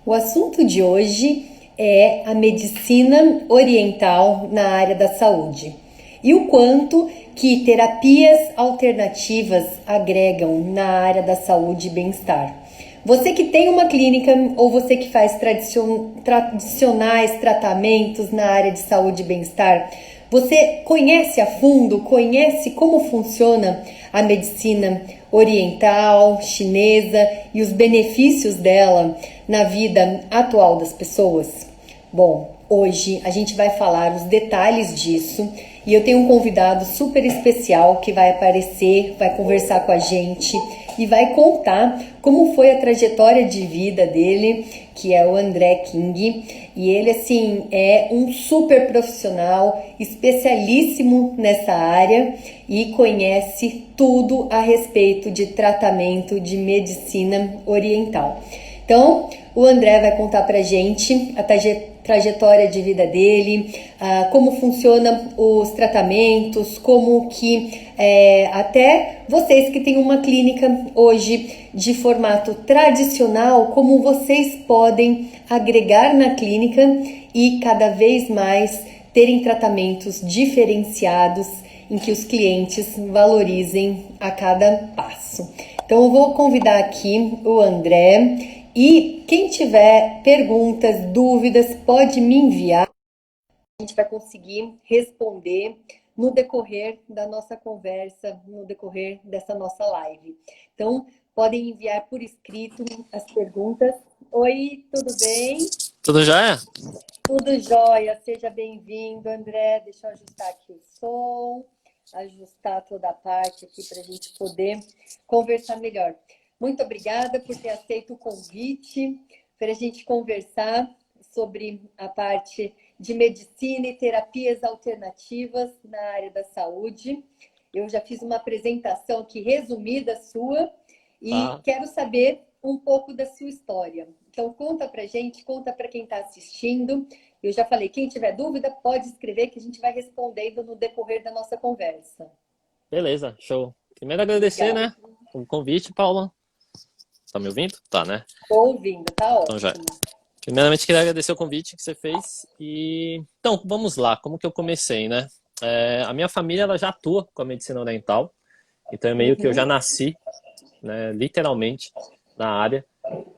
O assunto de hoje é a medicina oriental na área da saúde e o quanto que terapias alternativas agregam na área da saúde e bem-estar. Você que tem uma clínica ou você que faz tradicionais tratamentos na área de saúde e bem-estar, você conhece a fundo, conhece como funciona a medicina oriental, chinesa e os benefícios dela na vida atual das pessoas? Bom, hoje a gente vai falar os detalhes disso e eu tenho um convidado super especial que vai aparecer, vai conversar com a gente e vai contar como foi a trajetória de vida dele, que é o André King. E ele, assim, é um super profissional, especialíssimo nessa área e conhece tudo a respeito de tratamento de medicina oriental. Então, o André vai contar pra gente a trajetória de vida dele, como funcionam os tratamentos, como que até vocês que têm uma clínica hoje de formato tradicional, como vocês podem agregar na clínica e cada vez mais terem tratamentos diferenciados em que os clientes valorizem a cada passo. Então eu vou convidar aqui o André. E quem tiver perguntas, dúvidas, pode me enviar. A gente vai conseguir responder no decorrer da nossa conversa, no decorrer dessa nossa live. Então, podem enviar por escrito as perguntas. Oi, tudo bem? Tudo jóia? Tudo jóia. Seja bem-vindo, André. Deixa eu ajustar aqui o som, ajustar toda a parte aqui para a gente poder conversar melhor. Muito obrigada por ter aceito o convite para a gente conversar sobre a parte de medicina e terapias alternativas na área da saúde. Eu já fiz uma apresentação aqui resumida sua e quero saber um pouco da sua história. Então conta para a gente, conta para quem está assistindo. Eu já falei, quem tiver dúvida pode escrever que a gente vai respondendo no decorrer da nossa conversa. Beleza, show. Primeiro agradecer, Obrigada. né, o convite, Paula. Tá me ouvindo? Tá, né? Estou ouvindo, tá Então já. ótimo. Primeiramente, queria agradecer o convite que você fez. Então, vamos lá. Como que eu comecei, né? A minha família, ela já atua com a medicina oriental. Então, é meio que eu já nasci, né, literalmente, na área.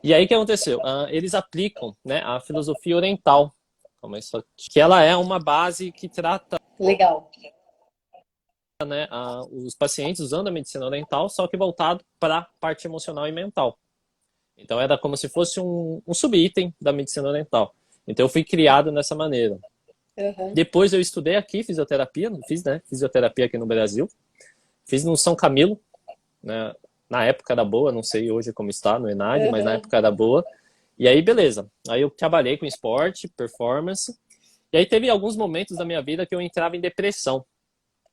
E aí, o que aconteceu? Eles aplicam, né, a filosofia oriental, que ela é uma base que trata, Legal. né, os pacientes usando a medicina oriental, só que voltado para a parte emocional e mental. Então era como se fosse um subitem da medicina oriental. Então eu fui criado dessa maneira. Uhum. Depois eu estudei aqui fisioterapia, fiz, né, fisioterapia aqui no Brasil. Fiz no São Camilo, né, na época era boa, não sei hoje como está no ENAD, mas na época era boa. E aí beleza, aí eu trabalhei com esporte, performance. E aí teve alguns momentos da minha vida que eu entrava em depressão.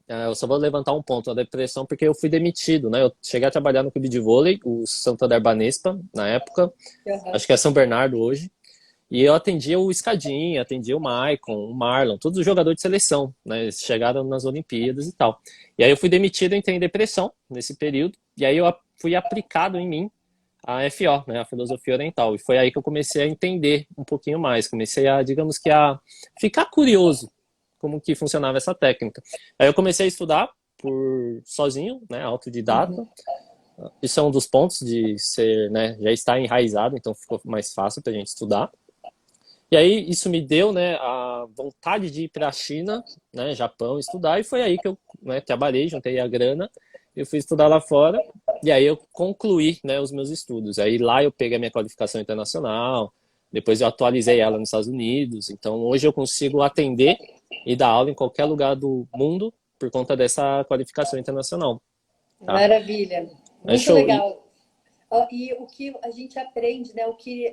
Eu só vou levantar um ponto, a depressão, porque eu fui demitido, né? Eu cheguei a trabalhar no clube de vôlei, o Santander Banespa, na época. Uhum. Acho que é São Bernardo hoje. E eu atendia o Escadinha, atendia o Maicon, o Marlon, todos os jogadores de seleção, né? Eles chegaram nas Olimpíadas e tal. E aí eu fui demitido, entrei em depressão nesse período. E aí eu fui aplicado em mim a FO, né? A filosofia oriental. E foi aí que eu comecei a entender um pouquinho mais. Comecei a, digamos que a ficar curioso como que funcionava essa técnica. Aí eu comecei a estudar por sozinho, né? Autodidata. Isso é um dos pontos de ser, né? Já estar enraizado, então ficou mais fácil para a gente estudar. E aí isso me deu, né, a vontade de ir para a China, né, Japão, estudar, e foi aí que eu, né, trabalhei, juntei a grana, eu fui estudar lá fora, e aí eu concluí, né, os meus estudos. Aí lá eu peguei a minha qualificação internacional, depois eu atualizei ela nos Estados Unidos, então hoje eu consigo atender e dar aula em qualquer lugar do mundo por conta dessa qualificação internacional, tá? Maravilha. É Muito show. legal. E o que a gente aprende, né? O que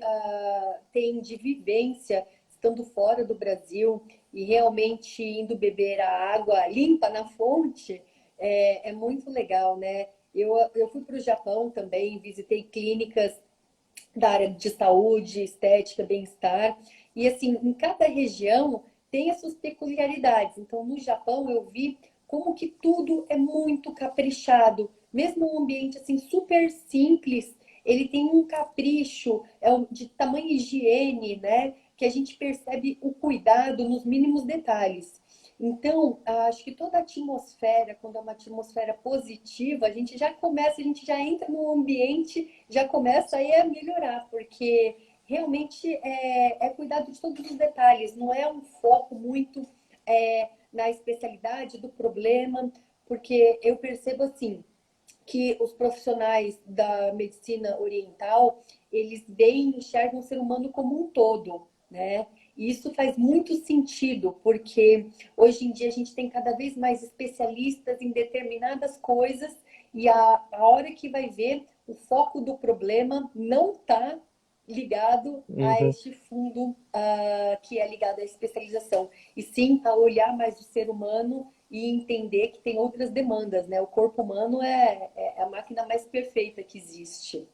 tem de vivência estando fora do Brasil e realmente indo beber a água limpa na fonte é muito legal, né? Eu fui para o Japão também, visitei clínicas da área de saúde, estética, bem-estar. E assim, em cada região tem as suas peculiaridades. Então, no Japão eu vi como que tudo é muito caprichado, mesmo um ambiente assim super simples, ele tem um capricho, de tamanho higiene, né? Que a gente percebe o cuidado nos mínimos detalhes. Então, acho que toda a atmosfera, quando é uma atmosfera positiva, a gente já começa, a gente já entra no ambiente, já começa aí a melhorar, porque realmente é cuidado de todos os detalhes, não é um foco muito na especialidade do problema, porque eu percebo assim, que os profissionais da medicina oriental, eles veem, enxergam o ser humano como um todo, né? E isso faz muito sentido, porque hoje em dia a gente tem cada vez mais especialistas em determinadas coisas e a hora que vai ver, o foco do problema não está ligado a Uhum. este fundo que é ligado à especialização, e sim a olhar mais o ser humano e entender que tem outras demandas, né? O corpo humano é a máquina mais perfeita que existe.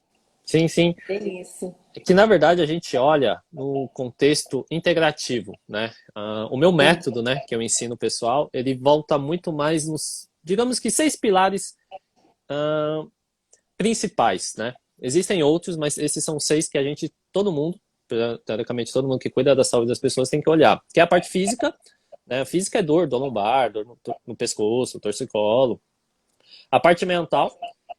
Sim, sim. Bem isso. É que, na verdade, a gente olha no contexto integrativo, né? O meu Sim. método, né, que eu ensino o pessoal, ele volta muito mais nos, digamos que, 6 pilares ah, principais, né? Existem outros, mas esses são 6 que a gente, todo mundo, teoricamente, todo mundo que cuida da saúde das pessoas tem que olhar. Que é a parte física, né? A física é dor lombar, dor no pescoço, torcicolo. A parte mental,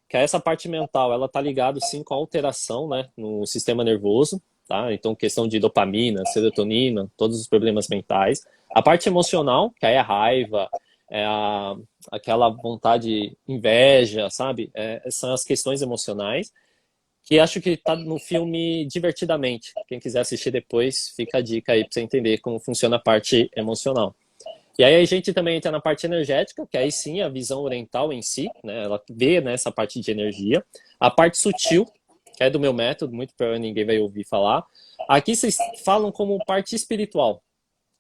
que é essa parte mental, ela tá ligada sim com a alteração, né, no sistema nervoso, tá? Então, questão de dopamina, serotonina, todos os problemas mentais. A parte emocional, que aí é a raiva, é aquela vontade, inveja, sabe? São as questões emocionais, que acho que tá no filme Divertidamente. Quem quiser assistir depois, fica a dica aí para você entender como funciona a parte emocional. E aí a gente também entra na parte energética, que aí sim a visão oriental em si, né? Ela vê nessa parte de energia. A parte sutil, que é do meu método, muito provavelmente ninguém vai ouvir falar. Aqui vocês falam como parte espiritual,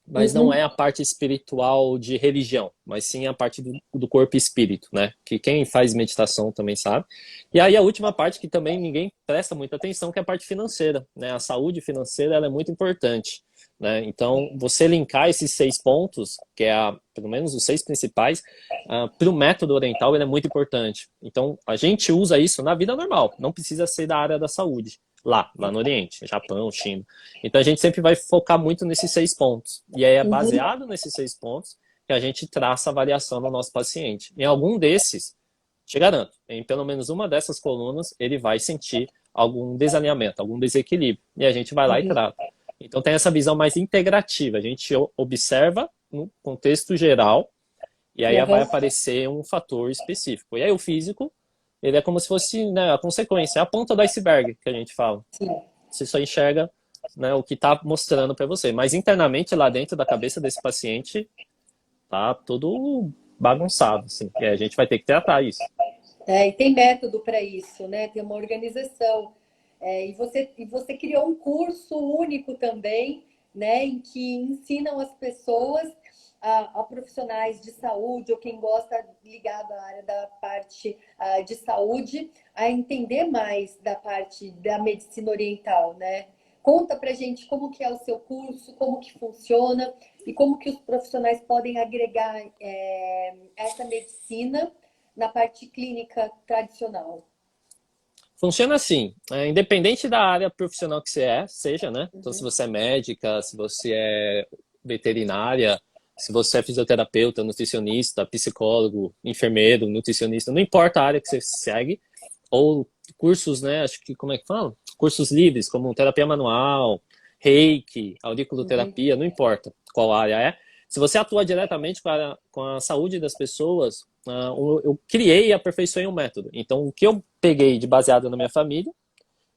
mas não é Uhum. a parte espiritual de religião, mas sim a parte do corpo e espírito, né? Que quem faz meditação também sabe. E aí a última parte que também ninguém presta muita atenção, que é a parte financeira, né? A saúde financeira ela é muito importante, né? Então, você linkar esses 6 pontos, que é pelo menos os 6 principais, para o método oriental, ele é muito importante. Então, a gente usa isso na vida normal, não precisa ser da área da saúde, lá no Oriente, Japão, China. Então a gente sempre vai focar muito nesses 6 pontos. E aí é Uhum. baseado nesses 6 pontos que a gente traça a variação no nosso paciente. Em algum desses, te garanto, em pelo menos uma dessas colunas, ele vai sentir algum desalinhamento, algum desequilíbrio. E a gente vai lá e Uhum. trata. Então tem essa visão mais integrativa. A gente observa no contexto geral e aí vai Uhum. aparecer um fator específico. E aí o físico, ele é como se fosse, né, a consequência, é a ponta do iceberg que a gente fala. Sim. Você só enxerga, né, o que está mostrando para você. Mas internamente, lá dentro da cabeça desse paciente, tá tudo bagunçado, assim. E a gente vai ter que tratar isso. E tem método para isso, né? Tem uma organização. E você criou um curso único também, né? Em que ensinam as pessoas, a profissionais de saúde ou quem gosta ligado à área da parte de saúde, a entender mais da parte da medicina oriental, né? Conta pra gente como que é o seu curso, como que funciona e como que os profissionais podem agregar essa medicina na parte clínica tradicional. Funciona assim, independente da área profissional que você seja, né? Então, se Uhum. você é médica, se você é veterinária, se você é fisioterapeuta, nutricionista, psicólogo, enfermeiro, nutricionista, não importa a área que você segue, ou cursos, né? Acho que, como é que fala? Cursos livres, como terapia manual, reiki, Uhum. auriculoterapia, não importa qual área é. Se você atua diretamente com a saúde das pessoas, eu criei e aperfeiçoei um método. Então, o que eu peguei de baseado na minha família,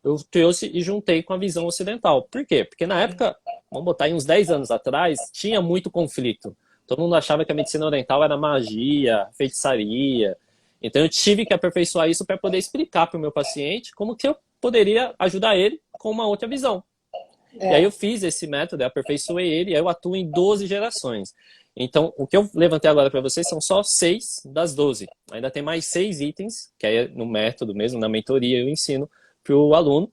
eu trouxe e juntei com a visão ocidental. Por quê? Porque na época, vamos botar aí uns 10 anos atrás, tinha muito conflito. Todo mundo achava que a medicina oriental era magia, feitiçaria. Então eu tive que aperfeiçoar isso para poder explicar para o meu paciente como que eu poderia ajudar ele com uma outra visão. E aí eu É. fiz esse método, eu aperfeiçoei ele, e aí eu atuo em 12 gerações. Então, o que eu levantei agora para vocês são só 6 das 12. Ainda tem mais 6 itens, que aí no método mesmo, na mentoria, eu ensino para o aluno.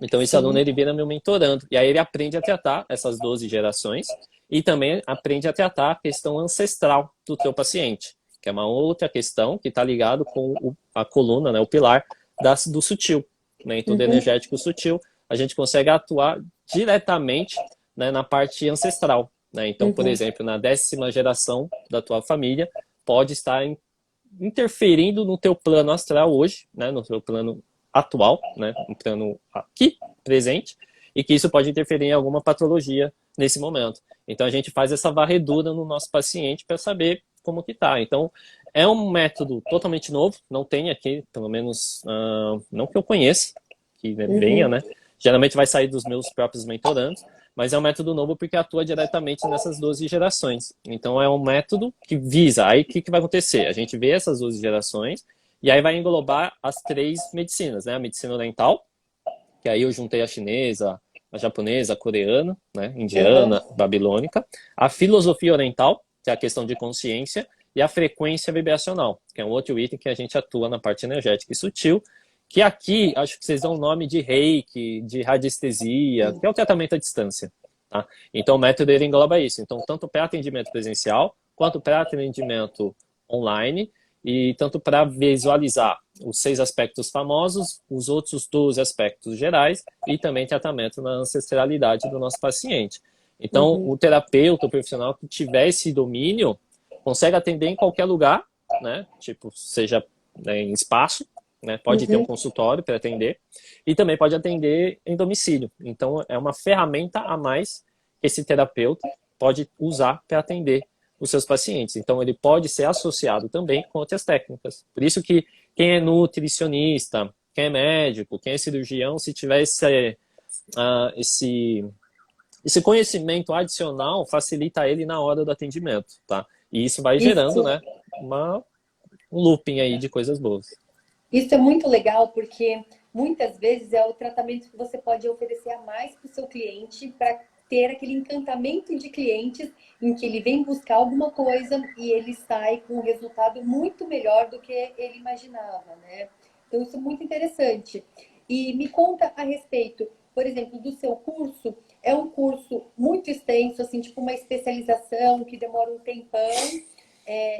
Então, esse aluno Sim. ele vira meu mentorando. E aí ele aprende a tratar essas 12 gerações e também aprende a tratar a questão ancestral do teu paciente, que é uma outra questão que está ligado com a coluna, né, o pilar do sutil. né, em todo energético sutil, a gente consegue atuar diretamente, né, na parte ancestral, né? Então, por exemplo, na 10ª geração da tua família, pode estar interferindo no teu plano astral hoje, né, no teu plano atual, né, no plano aqui, presente, e que isso pode interferir em alguma patologia nesse momento. Então a gente faz essa varredura no nosso paciente para saber como que tá. Então é um método totalmente novo, não tem aqui, pelo menos, não que eu conheça, que venha, né? Geralmente vai sair dos meus próprios mentorandos, mas é um método novo porque atua diretamente nessas 12 gerações. Então é um método que visa, aí o que vai acontecer? A gente vê essas 12 gerações e aí vai englobar as 3 medicinas, né? A medicina oriental, que aí eu juntei a chinesa, a japonesa, a coreana, né? Indiana, babilônica, a filosofia oriental, que é a questão de consciência, e a frequência vibracional, que é um outro item que a gente atua na parte energética e sutil, que aqui, acho que vocês dão o nome de reiki, de radiestesia, que é o tratamento à distância. Tá? Então, o método ele engloba isso. Então, tanto para atendimento presencial, quanto para atendimento online, e tanto para visualizar os 6 aspectos famosos, os outros 12 aspectos gerais, e também tratamento na ancestralidade do nosso paciente. Então, o terapeuta, o profissional que tiver esse domínio, consegue atender em qualquer lugar, né? Tipo, seja, né, em espaço, né? Pode ter um consultório para atender e também pode atender em domicílio. Então, é uma ferramenta a mais que esse terapeuta pode usar para atender os seus pacientes. Então, ele pode ser associado também com outras técnicas. Por isso que quem é nutricionista, quem é médico, quem é cirurgião, se tiver esse conhecimento adicional, facilita ele na hora do atendimento, tá? E isso vai gerando, né, um looping aí de coisas boas. Isso é muito legal porque muitas vezes é o tratamento que você pode oferecer a mais para o seu cliente para ter aquele encantamento de clientes em que ele vem buscar alguma coisa e ele sai com um resultado muito melhor do que ele imaginava, né? Então isso é muito interessante. E me conta a respeito, por exemplo, do seu curso. É um curso muito extenso, assim, tipo uma especialização que demora um tempão,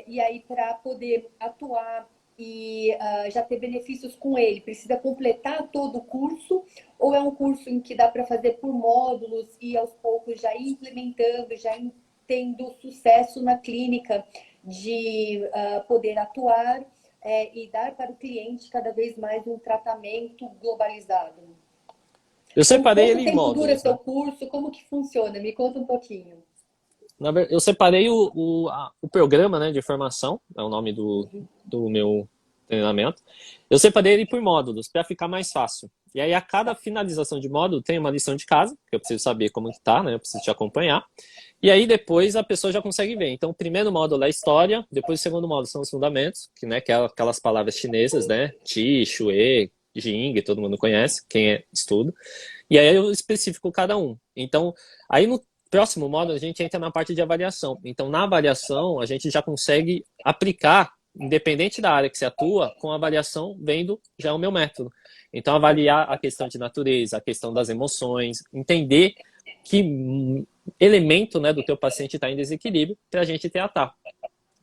e aí para poder atuar e já ter benefícios com ele, precisa completar todo o curso, ou é um curso em que dá para fazer por módulos e aos poucos já ir implementando, já tendo sucesso na clínica de poder atuar e dar para o cliente cada vez mais um tratamento globalizado? Eu separei ele em módulos. Quanto tempo dura seu módulos, né? curso? Como que funciona? Me conta um pouquinho. Eu separei o programa, né, de formação, é o nome do meu treinamento. Eu separei ele por módulos, para ficar mais fácil. E aí, a cada finalização de módulo, tem uma lição de casa, que eu preciso saber como que tá, né? Eu preciso te acompanhar. E aí, depois, a pessoa já consegue ver. Então, o primeiro módulo é a história, depois o segundo módulo são os fundamentos, que é aquelas palavras chinesas, né? Qi, Shui, Jing, todo mundo conhece, quem estuda. E aí, eu especifico cada um. Então, aí no próximo módulo, a gente entra na parte de avaliação. Então, na avaliação, a gente já consegue aplicar, independente da área que você atua, com a avaliação vendo já o meu método. Então, avaliar a questão de natureza, a questão das emoções, entender que elemento, né, do teu paciente está em desequilíbrio para a gente tratar.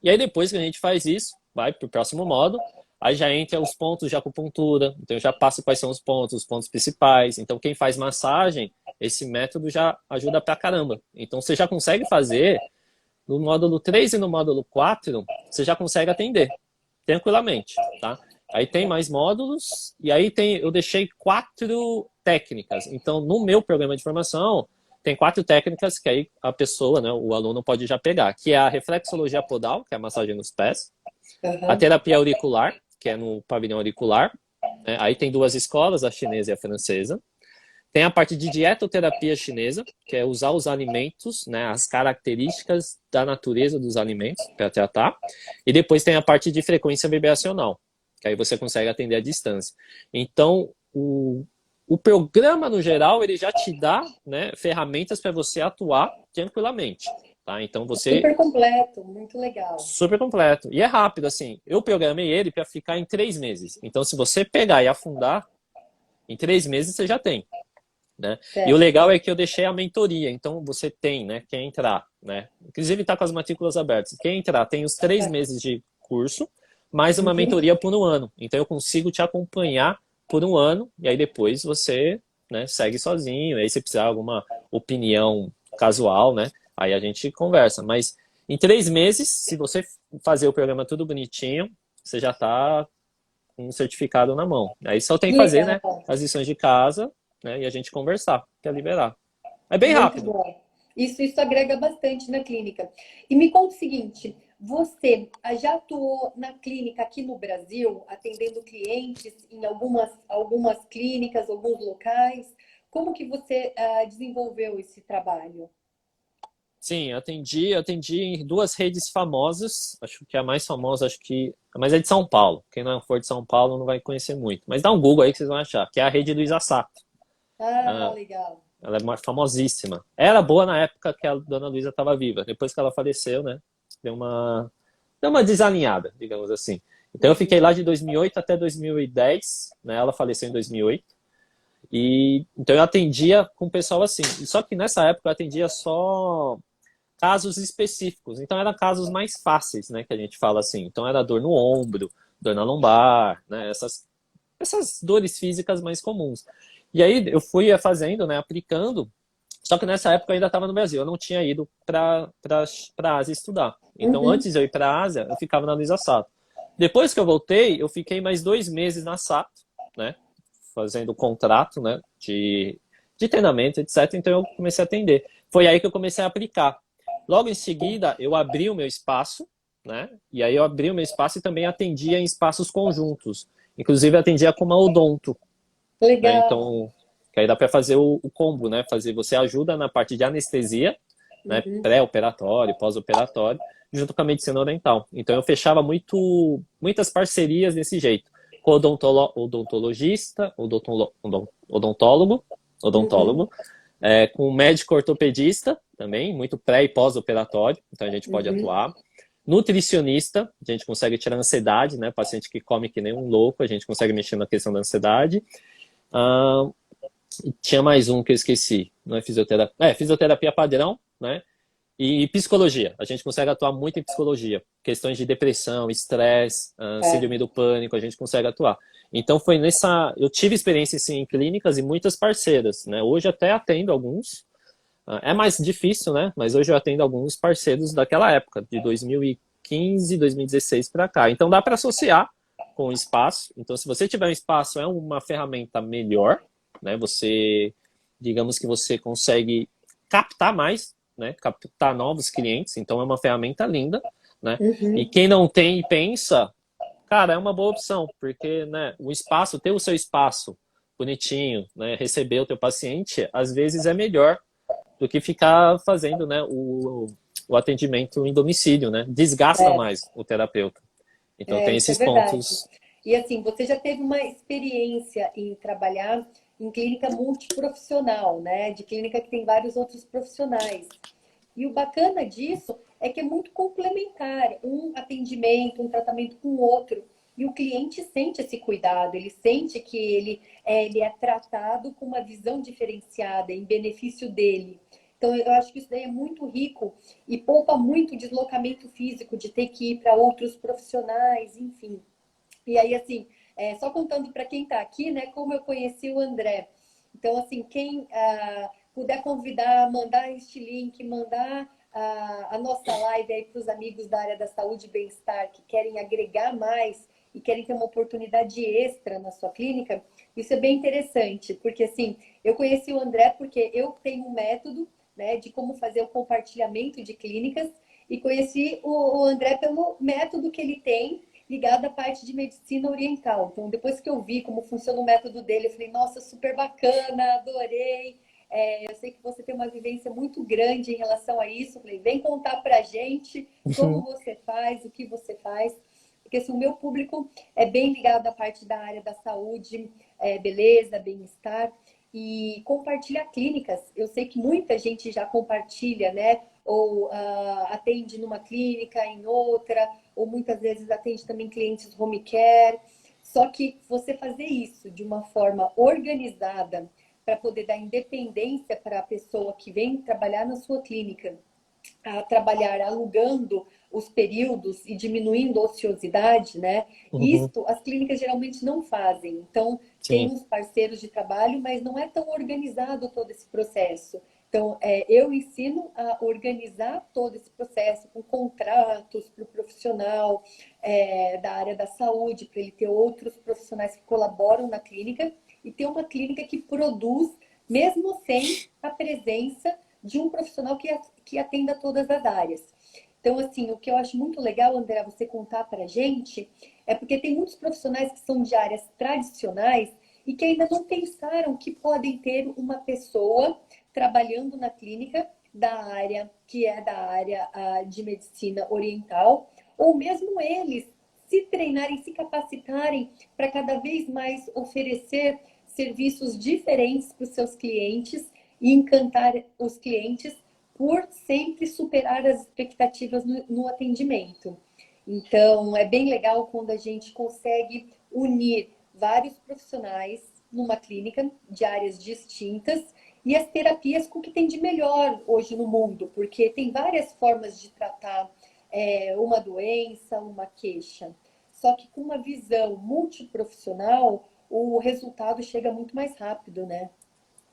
E aí, depois que a gente faz isso, vai para o próximo módulo, aí já entra os pontos de acupuntura, então eu já passo quais são os pontos principais. Então, quem faz massagem, esse método já ajuda pra caramba. Então, você já consegue fazer no módulo 3 e no módulo 4, você já consegue atender tranquilamente, tá? Aí tem mais módulos, e aí eu deixei 4 técnicas. Então, no meu programa de formação, tem 4 técnicas que aí a pessoa, né, o aluno pode já pegar, que é a reflexologia podal, que é a massagem nos pés, a terapia auricular, que é no pavilhão auricular, né? Aí tem 2 escolas, a chinesa e a francesa. Tem a parte de dietoterapia chinesa, que é usar os alimentos, né, as características da natureza dos alimentos para tratar. E depois tem a parte de frequência vibracional, que aí você consegue atender à distância. Então, o programa, no geral, ele já te dá, né, ferramentas para você atuar tranquilamente. Tá? Então, você... Super completo, muito legal. Super completo. E é rápido, assim. Eu programei ele para ficar em 3 meses. Então, se você pegar e afundar, em 3 meses você já tem. Né? E o legal é que eu deixei a mentoria, então você tem, né, quem entrar, né? Inclusive está com as matrículas abertas. Quem entrar tem os 3 meses de curso, mais uma mentoria por um ano. Então eu consigo te acompanhar por um ano, e aí depois você, né, segue sozinho. Aí se precisar de alguma opinião casual, né, aí a gente conversa. Mas em 3 meses, se você fazer o programa tudo bonitinho, você já está com um certificado na mão. Aí só tem Que que fazer, né, legal. as lições de casa, né, e a gente conversar, que é liberar. É bem Muito rápido. bom. Isso agrega bastante na clínica. E me conta o seguinte, você já atuou na clínica aqui no Brasil, atendendo clientes em algumas clínicas, alguns locais? Como que você desenvolveu esse trabalho? Sim, atendi em duas redes famosas. Acho que a mais famosa, mas é de São Paulo. Quem não for de São Paulo não vai conhecer muito. Mas dá um Google aí que vocês vão achar, que é a rede do Isasato. Ah, Ah, legal. ela é famosíssima. Era boa na época que a dona Luísa estava viva. Depois que ela faleceu, né? Deu uma, deu uma desalinhada, digamos assim. Então eu fiquei Uhum. lá de 2008 até 2010, né? Ela faleceu em 2008. E então eu atendia com o pessoal assim. Só que nessa época eu atendia só casos específicos. Então eram casos mais fáceis, né, que a gente fala assim. Então era dor no ombro, dor na lombar, né, essas dores físicas mais comuns. E aí eu fui fazendo, né, aplicando. Só que nessa época eu ainda estava no Brasil, eu não tinha ido para a Ásia estudar. Então Uhum. antes de eu ir para a Ásia, eu ficava na Luiza Sato. Depois que eu voltei, eu fiquei mais 2 meses na Sato, né, fazendo contrato, né, de treinamento, etc. Então eu comecei a atender. Foi aí que eu comecei a aplicar. Logo em seguida, eu abri o meu espaço, né? E aí eu abri o meu espaço e também atendia em espaços conjuntos. Inclusive atendia com uma odonto, né? Legal. Então, que aí dá para fazer o combo, né? Você ajuda na parte de anestesia, né? Uhum. Pré-operatório, pós-operatório, junto com a medicina oriental. Então eu fechava muitas parcerias desse jeito. Com odontologista, odontólogo, Uhum. odontólogo, com médico ortopedista também, muito pré e pós-operatório, então a gente pode Uhum. atuar. Nutricionista, a gente consegue tirar a ansiedade, né? Paciente que come que nem um louco, a gente consegue mexer na questão da ansiedade. Ah, tinha mais um que eu esqueci, não é fisioterapia, fisioterapia padrão, né? E psicologia, a gente consegue atuar muito em psicologia, questões de depressão, estresse, É. síndrome do pânico, a gente consegue atuar. Então foi eu tive experiência sim, em clínicas e muitas parceiras, né? Hoje até atendo alguns, é mais difícil, né? Mas hoje eu atendo alguns parceiros daquela época, de 2015, 2016 para cá. Então dá para associar com o espaço. Então, se você tiver um espaço, é uma ferramenta melhor, né? Digamos que você consegue captar mais, né? Captar novos clientes. Então, é uma ferramenta linda, né? E Uhum. quem não tem e pensa, cara, é uma boa opção, porque, né? O espaço, ter o seu espaço bonitinho, né? Receber o teu paciente, às vezes é melhor do que ficar fazendo, né, o atendimento em domicílio, né? Desgasta É. mais o terapeuta. Então tem Isso é esses verdade. pontos. E assim, você já teve uma experiência em trabalhar em clínica multiprofissional, né? De clínica que tem vários outros profissionais. E o bacana disso é que é muito complementar um atendimento, um tratamento com o outro. E o cliente sente esse cuidado, ele sente que ele é tratado com uma visão diferenciada, em benefício dele. Então, eu acho que isso daí é muito rico e poupa muito deslocamento físico de ter que ir para outros profissionais, enfim. E aí, assim, só contando para quem está aqui, né, como eu conheci o André. Então, assim, quem puder convidar, mandar este link, mandar a nossa live aí para os amigos da área da saúde e bem-estar que querem agregar mais e querem ter uma oportunidade extra na sua clínica, isso é bem interessante, porque assim, eu conheci o André porque eu tenho um método, né, de como fazer o compartilhamento de clínicas e conheci o André pelo método que ele tem ligado à parte de medicina oriental. Então, depois que eu vi como funciona o método dele, eu falei, nossa, super bacana, adorei. Eu sei que você tem uma vivência muito grande em relação a isso. Eu falei, vem contar pra gente como você faz, o que você faz. Porque assim, o meu público é bem ligado à parte da área da saúde, beleza, bem-estar e compartilha clínicas. Eu sei que muita gente já compartilha, né? Ou atende numa clínica, em outra, ou muitas vezes atende também clientes home care. Só que você fazer isso de uma forma organizada para poder dar independência para a pessoa que vem trabalhar na sua clínica, a trabalhar alugando os períodos e diminuindo a ociosidade, né? Uhum. Isto as clínicas geralmente não fazem. Então, tem Sim. os parceiros de trabalho, mas não é tão organizado todo esse processo. Então, eu ensino a organizar todo esse processo com contratos para o profissional da área da saúde, para ele ter outros profissionais que colaboram na clínica e ter uma clínica que produz, mesmo sem a presença de um profissional que atenda todas as áreas. Então, assim, o que eu acho muito legal, André, você contar para a gente, é porque tem muitos profissionais que são de áreas tradicionais e que ainda não pensaram que podem ter uma pessoa trabalhando na clínica da área, que é da área de medicina oriental, ou mesmo eles se treinarem, se capacitarem para cada vez mais oferecer serviços diferentes para os seus clientes e encantar os clientes por sempre superar as expectativas no atendimento. Então, é bem legal quando a gente consegue unir vários profissionais numa clínica de áreas distintas e as terapias com o que tem de melhor hoje no mundo, porque tem várias formas de tratar uma doença, uma queixa. Só que com uma visão multiprofissional, o resultado chega muito mais rápido, né?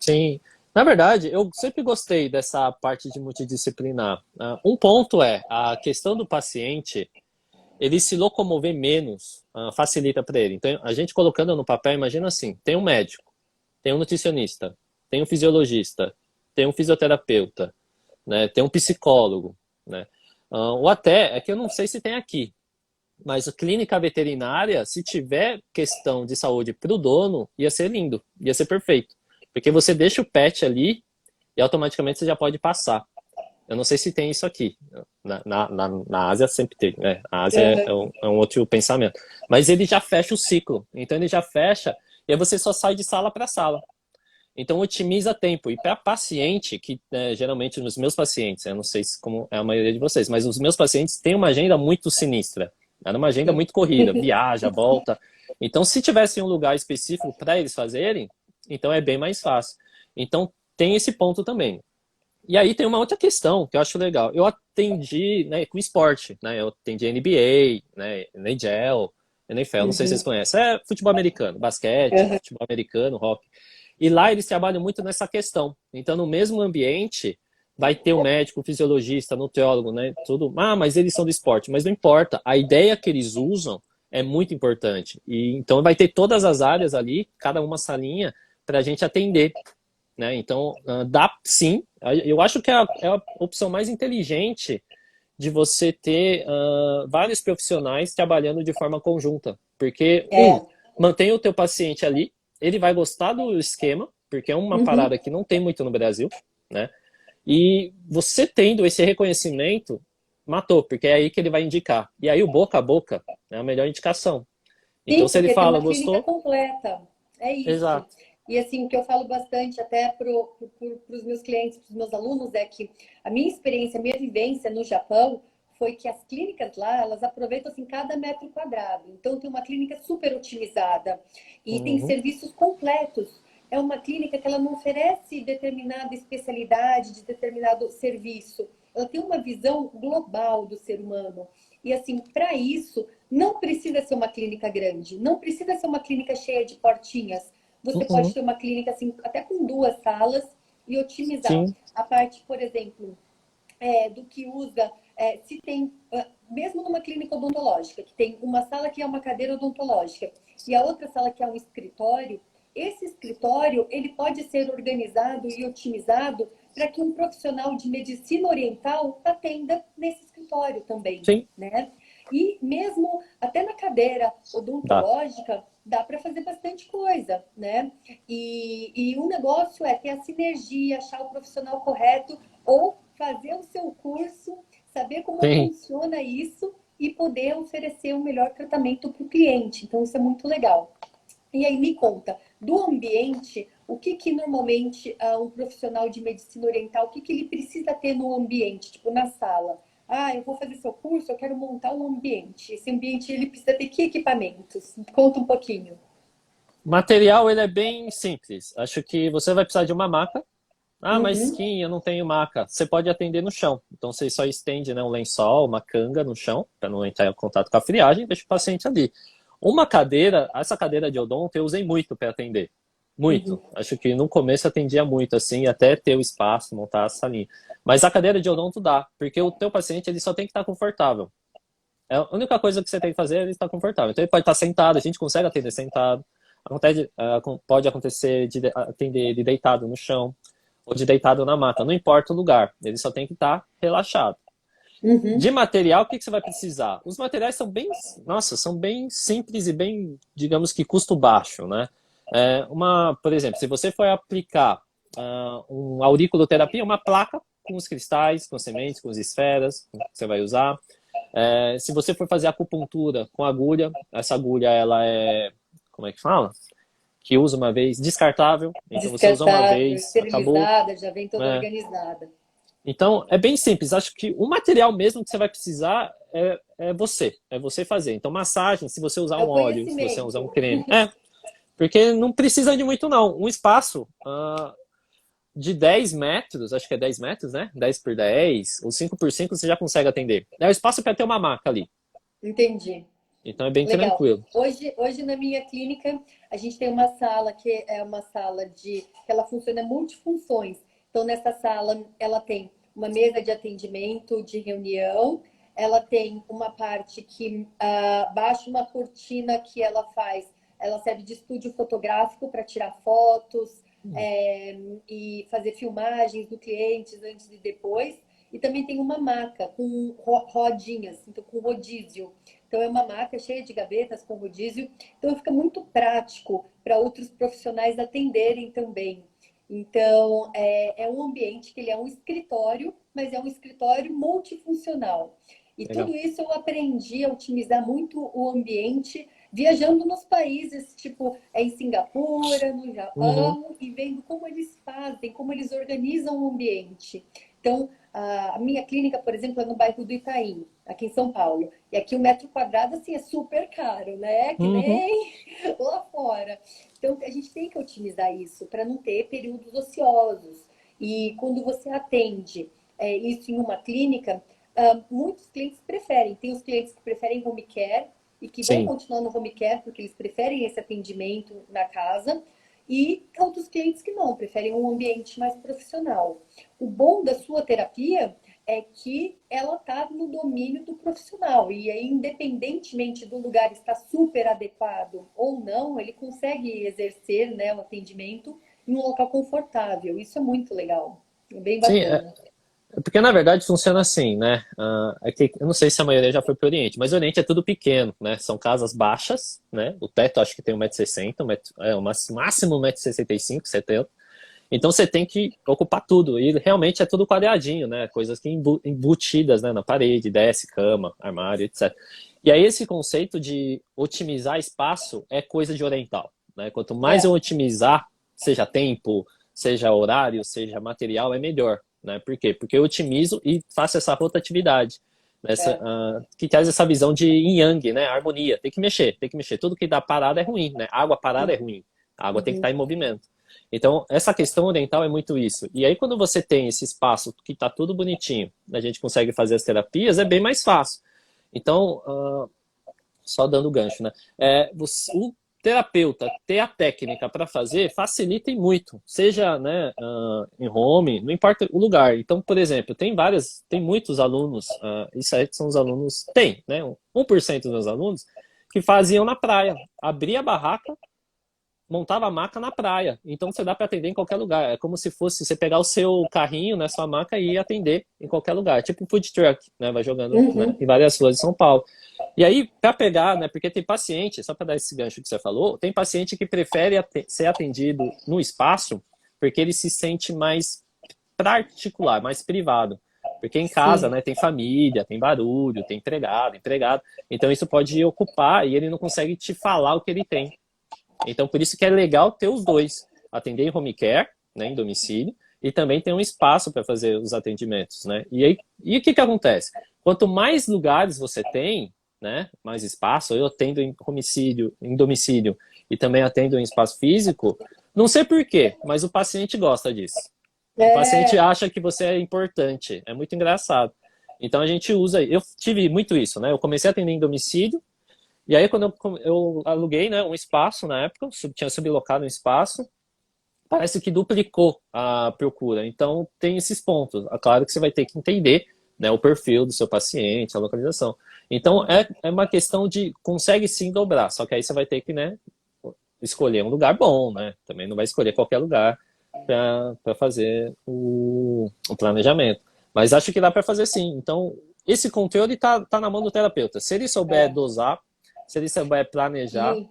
Sim. Na verdade, eu sempre gostei dessa parte de multidisciplinar. Um ponto é a questão do paciente, ele se locomover menos, facilita para ele. Então, a gente colocando no papel, imagina assim: tem um médico, tem um nutricionista, tem um fisiologista, tem um fisioterapeuta, né? Tem um psicólogo, né? Ou até, é que eu não sei se tem aqui, mas a clínica veterinária, se tiver questão de saúde para o dono, ia ser lindo, ia ser perfeito. Porque você deixa o pet ali e automaticamente você já pode passar. Eu não sei se tem isso aqui. Na Ásia sempre tem, né? A Ásia Uhum. é um outro pensamento. Mas ele já fecha o ciclo. Então ele já fecha e aí você só sai de sala para sala. Então otimiza tempo. E para paciente, que geralmente nos meus pacientes, eu não sei se como é a maioria de vocês, mas os meus pacientes têm uma agenda muito sinistra. É uma agenda Sim. muito corrida, viaja, volta. Então, se tivesse um lugar específico para eles fazerem, então é bem mais fácil. Então, tem esse ponto também. E aí tem uma outra questão que eu acho legal. Eu atendi, né, com esporte, né? Eu atendi NBA, né, NHL, NFL, não sei se vocês Uhum. conhecem. É futebol americano, basquete, Uhum. futebol americano, hockey. E lá eles trabalham muito nessa questão. Então, no mesmo ambiente, vai ter o médico, o fisiologista, nutriólogo, né? Tudo. Ah, mas eles são do esporte. Mas não importa. A ideia que eles usam é muito importante. E então vai ter todas as áreas ali, cada uma salinha, para a gente atender. Né? Então, dá sim. Eu acho que é a opção mais inteligente de você ter vários profissionais trabalhando de forma conjunta. Porque, É. mantém o teu paciente ali, ele vai gostar do esquema, porque é uma Uhum. parada que não tem muito no Brasil, né? E você tendo esse reconhecimento, matou, porque é aí que ele vai indicar. E aí o boca a boca é a melhor indicação. Então, Sim, se ele porque tem fala, uma clínica gostou, completa. É isso. exato. E assim, o que eu falo bastante até para os meus clientes, para os meus alunos, é que a minha experiência, a minha vivência no Japão foi que as clínicas lá, elas aproveitam assim, cada metro quadrado. Então, tem uma clínica super otimizada e tem Uhum, serviços completos. É uma clínica que ela não oferece determinada especialidade de determinado serviço. Ela tem uma visão global do ser humano. E assim, para isso, não precisa ser uma clínica grande, não precisa ser uma clínica cheia de portinhas. Você pode uhum, ter uma clínica assim, até com duas salas e otimizar sim, a parte, por exemplo, do que usa, se tem, mesmo numa clínica odontológica, que tem uma sala que é uma cadeira odontológica e a outra sala que é um escritório, esse escritório ele pode ser organizado e otimizado para que um profissional de medicina oriental atenda nesse escritório também, sim, né? E mesmo até na cadeira dá. odontológica dá para fazer bastante coisa, né? E o negócio é ter a sinergia, achar o profissional correto ou fazer o seu curso, saber como Sim. funciona isso e poder oferecer o melhor tratamento para o cliente. Então, isso é muito legal. E aí, me conta, do ambiente, o que que normalmente um profissional de medicina oriental, o que que ele precisa ter no ambiente, tipo na sala? Ah, eu vou fazer seu curso, eu quero montar um ambiente. Esse ambiente, ele precisa ter que equipamentos? Conta um pouquinho. O material ele é bem simples. Acho que você vai precisar de uma maca, Ah, mas Uhum. Kim, eu não tenho maca. Você pode atender no chão. Então você só estende, né, um lençol, uma canga no chão, para não entrar em contato com a friagem, e deixa o paciente ali. Uma cadeira, essa cadeira de odonto eu usei muito para atender. Muito. Uhum. Acho que no começo eu atendia muito, assim, até ter o espaço, montar a salinha. Mas a cadeira de odonto dá, porque o teu paciente ele só tem que estar confortável. É a única coisa que você tem que fazer é ele estar confortável. Então ele pode estar sentado, a gente consegue atender sentado. Pode acontecer de atender ele deitado no chão ou de deitado na maca, não importa o lugar, ele só tem que estar relaxado. De Uhum. material, o que você vai precisar? Os materiais são bem, nossa, são bem simples e bem, digamos que custo baixo, né? Por exemplo, se você for aplicar um auriculoterapia, uma placa com os cristais, com as sementes, com as esferas que você vai usar. Se você for fazer acupuntura com agulha, essa agulha ela como é que fala? Que usa uma vez, descartável. Então você usa uma Descartável, vez, acabou. esterilizada, já vem toda É. organizada. Então é bem simples. Acho que o material mesmo que você vai precisar é você fazer. Então massagem, se você usar É um o óleo, se você usar um conhecimento. creme, porque não precisa de muito não. Um espaço de 10 metros, acho que é 10 metros, né? 10 por 10 ou 5 por 5 você já consegue atender. É o espaço para ter uma maca ali. Entendi. Então é bem Legal. tranquilo. Hoje na minha clínica a gente tem uma sala que é uma sala que ela funciona multifunções. Então nessa sala ela tem uma mesa de atendimento, de reunião, ela tem uma parte que baixa uma cortina que ela serve de estúdio fotográfico para tirar fotos e fazer filmagens do cliente antes e depois. E também tem uma maca com rodinhas, então com rodízio. Então, é uma maca cheia de gavetas com rodízio. Então, fica muito prático para outros profissionais atenderem também. Então, é um ambiente que ele é um escritório, mas é um escritório multifuncional. E tudo Legal. isso eu aprendi a otimizar muito o ambiente viajando nos países, tipo em Singapura, no Uhum. Japão, e vendo como eles fazem, como eles organizam o ambiente. Então, a minha clínica, por exemplo, é no bairro do Itaim, aqui em São Paulo. E aqui o metro quadrado, assim, é super caro, né? Que Uhum. nem lá fora. Então, a gente tem que otimizar isso para não ter períodos ociosos. E quando você atende isso em uma clínica, muitos clientes preferem. Tem os clientes que preferem home care e que vão Sim. continuar no home care porque eles preferem esse atendimento na casa. E outros clientes que não, preferem um ambiente mais profissional. O bom da sua terapia é que ela está no domínio do profissional. E aí, independentemente do lugar estar super adequado ou não, ele consegue exercer, né, o atendimento em um local confortável. Isso é muito legal. É bem Sim, bacana. porque na verdade funciona assim, né? Eu não sei se a maioria já foi para o Oriente, mas o Oriente é tudo pequeno, né? São casas baixas, né? O teto acho que tem 1,60 m, o máximo 1,65 m, 70. Então você tem que ocupar tudo. E realmente é tudo quadradinho, né? Coisas que embutidas, né, na parede, desce, cama, armário, etc. E aí esse conceito de otimizar espaço é coisa de oriental, né? Quanto mais eu É, otimizar, seja tempo, seja horário, seja material, é melhor, né? Por quê? Porque eu otimizo e faço essa rotatividade. é. Que traz essa visão de yin yang, né? Harmonia. Tem que mexer, tem que mexer. Tudo que dá parada é ruim, né? Água parada é ruim. A água tem que estar Uhum. em movimento. Então, essa questão oriental é muito isso. E aí, quando você tem esse espaço que está tudo bonitinho, a gente consegue fazer as terapias, é bem mais fácil. Então, só dando gancho, né? O terapeuta ter a técnica para fazer facilita e muito, seja, né, em home, não importa o lugar. Então, por exemplo, tem muitos alunos, isso aí são os alunos, tem, né, 1% dos meus alunos que faziam na praia, abria a barraca, montava a maca na praia. Então você dá para atender em qualquer lugar. É como se fosse você pegar o seu carrinho, né, sua maca e ir atender em qualquer lugar. Tipo um food truck, né, vai jogando, né, Uhum. em várias ruas de São Paulo. E aí, para pegar, né, porque tem paciente, só para dar esse gancho que você falou, tem paciente que prefere ser atendido no espaço porque ele se sente mais particular, mais privado. Porque em casa, Sim. né, tem família, tem barulho, tem empregado. Então isso pode ocupar e ele não consegue te falar o que ele tem. Então, por isso que é legal ter os dois. Atender em home care, né, em domicílio, e também ter um espaço para fazer os atendimentos, né? E o que acontece? Quanto mais lugares você tem, né, mais espaço, eu atendo em domicílio e também atendo em espaço físico, não sei por quê, mas o paciente gosta disso. O paciente É, acha que você é importante. É muito engraçado. Então a gente usa. Eu tive muito isso, né? Eu comecei a atender em domicílio. E aí, quando eu aluguei, né, um espaço na época, tinha sublocado um espaço, parece que duplicou a procura. Então, tem esses pontos. É claro que você vai ter que entender, né, o perfil do seu paciente, a localização. Então, é uma questão de consegue sim dobrar, só que aí você vai ter que, né, escolher um lugar bom, né? Também não vai escolher qualquer lugar para fazer o planejamento. Mas acho que dá para fazer sim. Então, esse controle tá na mão do terapeuta. Se ele souber é. dosar, se ele souber planejar, E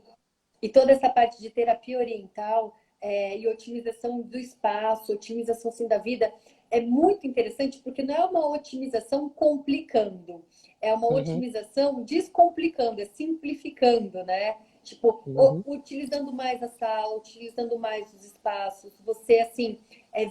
E toda essa parte de terapia oriental e otimização do espaço, otimização assim, da vida, é muito interessante porque não é uma otimização complicando, é uma uhum, otimização descomplicando, é simplificando, né? Tipo, uhum, utilizando mais a sala, utilizando mais os espaços, você assim,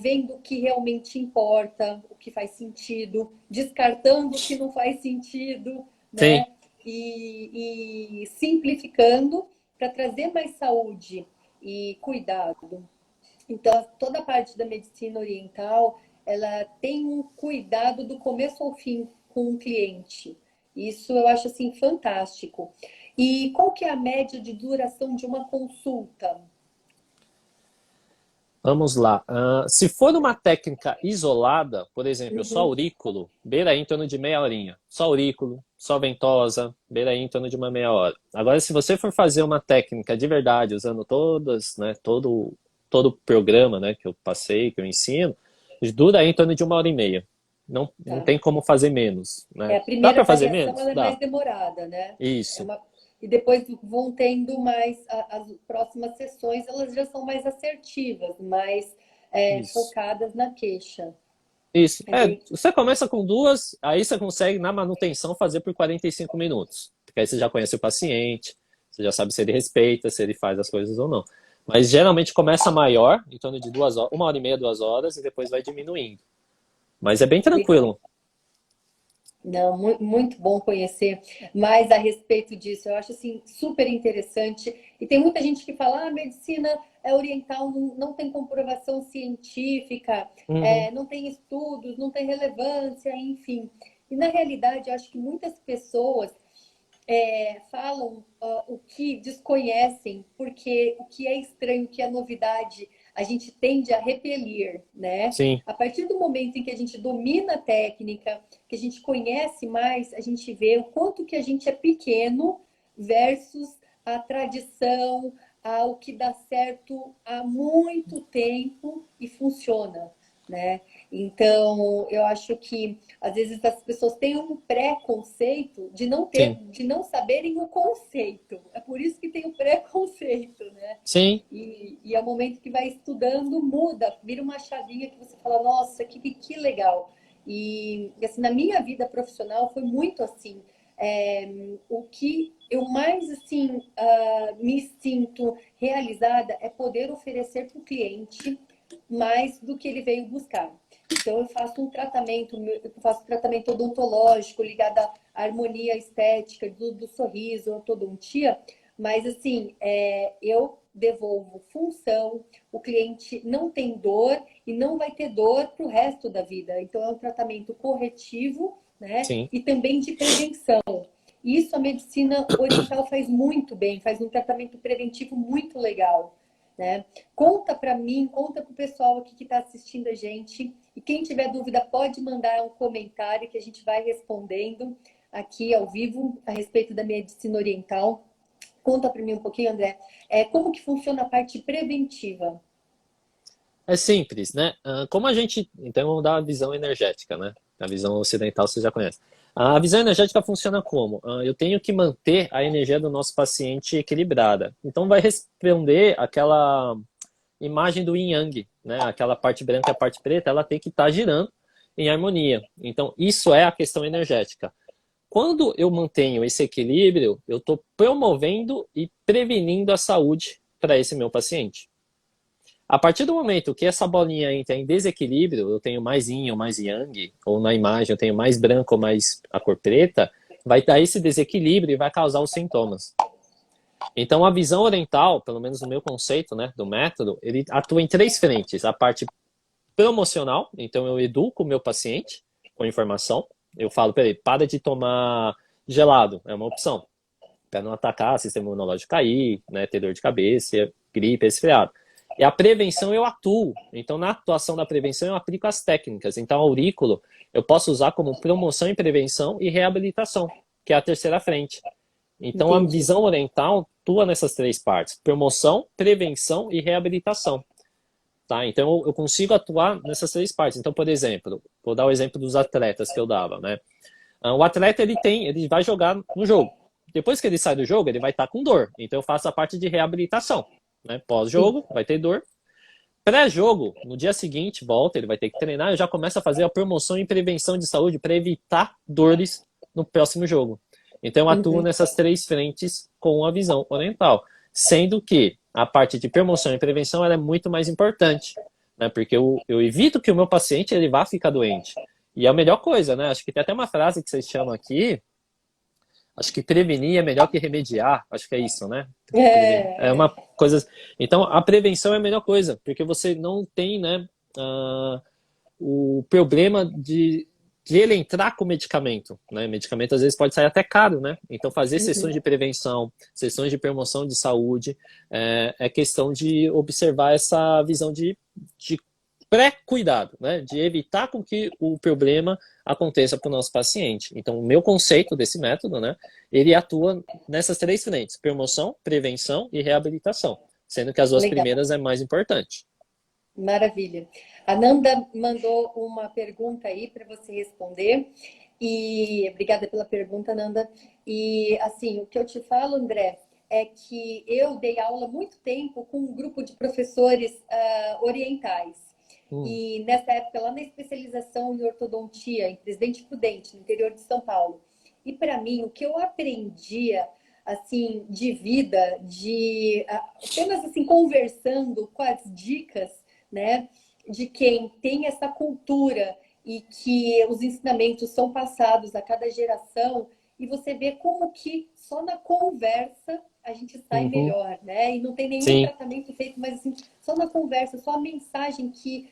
vendo o que realmente importa, o que faz sentido, descartando o que não faz sentido, sim, né? E simplificando para trazer mais saúde e cuidado. Então, toda a parte da medicina oriental, ela tem um cuidado do começo ao fim com o cliente. Isso eu acho assim fantástico. E qual que é a média de duração de uma consulta? vamos lá. Se for uma técnica isolada, por exemplo, só Uhum. aurículo, beira aí em torno de meia horinha. Só aurículo, só ventosa, beira aí em torno de uma meia hora. Agora, se você for fazer uma técnica de verdade, usando todas, né, todo o programa, né, que eu passei, que eu ensino, dura aí em torno de uma hora e meia. Não Tá. tem como fazer menos, né? A Dá primeira para fazer avaliação menos? ela é mais Dá. demorada, né? É Isso, uma... E depois vão tendo mais, as próximas sessões, elas já são mais assertivas, mais isso. focadas na queixa. Isso. É bem, Você começa com duas, aí você consegue, na manutenção, fazer por 45 minutos. Porque aí você já conhece o paciente, você já sabe se ele respeita, se ele faz as coisas ou não. Mas geralmente começa maior, em torno de 2 horas, uma hora e meia, 2 horas, e depois vai diminuindo. Mas é bem legal. tranquilo. Não, muito bom conhecer mais a respeito disso. Eu acho assim super interessante. E tem muita gente que fala: a medicina oriental não tem comprovação científica, Uhum. não tem estudos, não tem relevância, enfim. E na realidade, eu acho que muitas pessoas falam o que desconhecem, porque o que é estranho, o que é novidade, a gente tende a repelir, né? Sim, A partir do momento em que a gente domina a técnica, que a gente conhece mais, a gente vê o quanto que a gente é pequeno versus a tradição, ao que dá certo há muito tempo e funciona, né? Então, eu acho que às vezes as pessoas têm um preconceito de não ter, sim, de não saberem o conceito. É por isso que tem o preconceito, né? sim, E ao momento que vai estudando, muda, vira uma chavinha que você fala, nossa, que legal. E assim, na minha vida profissional foi muito assim. O que eu mais assim me sinto realizada é poder oferecer para o cliente mais do que ele veio buscar. Então eu faço um tratamento odontológico ligado à harmonia estética do sorriso, ortodontia, mas assim, eu devolvo função, o cliente não tem dor e não vai ter dor para o resto da vida. Então é um tratamento corretivo, né? sim. E também de prevenção. Isso a medicina oriental faz muito bem, faz um tratamento preventivo muito legal, né? Conta para mim, conta para o pessoal aqui que está assistindo a gente. E quem tiver dúvida pode mandar um comentário que a gente vai respondendo aqui ao vivo a respeito da medicina oriental. Conta para mim um pouquinho, André, como que funciona a parte preventiva? É simples, né? Como a gente. Então, vamos dar a visão energética, né? A visão ocidental você já conhece. A visão energética funciona como? Eu tenho que manter a energia do nosso paciente equilibrada. Então, vai responder aquela imagem do yin yang, né? Aquela parte branca e a parte preta, ela tem que estar girando em harmonia. Então, isso é a questão energética. Quando eu mantenho esse equilíbrio, eu estou promovendo e prevenindo a saúde para esse meu paciente. A partir do momento que essa bolinha entra em desequilíbrio, eu tenho mais yin ou mais yang, ou na imagem eu tenho mais branco ou mais a cor preta, vai dar esse desequilíbrio e vai causar os sintomas. Então a visão oriental, pelo menos no meu conceito, né, do método, ele atua em três frentes: a parte promocional, então eu educo o meu paciente com informação. Eu falo para ele, para de tomar gelado, é uma opção, para não atacar o sistema imunológico cair, né, ter dor de cabeça, gripe, resfriado. E a prevenção eu atuo. Então, na atuação da prevenção, eu aplico as técnicas. Então, a aurículo eu posso usar como promoção e prevenção e reabilitação, que é a terceira frente. Então, a visão oriental atua nessas três partes: promoção, prevenção e reabilitação. Tá? Então, eu consigo atuar nessas três partes. Então, por exemplo, vou dar o exemplo dos atletas que eu dava, né? O atleta, ele vai jogar no jogo. Depois que ele sai do jogo, ele vai estar com dor. Então, eu faço a parte de reabilitação. Né? Pós-jogo, vai ter dor. Pré-jogo, no dia seguinte, volta, ele vai ter que treinar. Eu já começo a fazer a promoção e prevenção de saúde para evitar dores no próximo jogo. Então, eu atuo nessas três frentes com a visão oriental. Sendo que a parte de promoção e prevenção ela é muito mais importante. Né? Porque eu evito que o meu paciente ele vá ficar doente. E é a melhor coisa, né? Acho que tem até uma frase que vocês chamam aqui. Acho que prevenir é melhor que remediar. Acho que é isso, né? É uma coisa... Então, a prevenção é a melhor coisa. Porque você não tem, né, o problema de ele entrar com medicamento. Né? Medicamento, às vezes, pode sair até caro, né? Então, fazer sessões de prevenção, sessões de promoção de saúde, é questão de observar essa visão de pré-cuidado, né? De evitar com que o problema aconteça para o nosso paciente. Então, o meu conceito desse método, né? Ele atua nessas três frentes: promoção, prevenção e reabilitação. Sendo que as duas primeiras é mais importante. Maravilha. A Nanda mandou uma pergunta aí para você responder. E obrigada pela pergunta, Nanda. E assim, o que eu te falo, André, é que eu dei aula muito tempo com um grupo de professores orientais. E nessa época, lá na especialização em ortodontia, em Presidente Prudente, no interior de São Paulo. E para mim, o que eu aprendia assim de vida, de apenas assim conversando com as dicas, né, de quem tem essa cultura e que os ensinamentos são passados a cada geração, e você vê como que só na conversa a gente sai melhor, né? E não tem nenhum tratamento feito, mas assim, só na conversa, só a mensagem que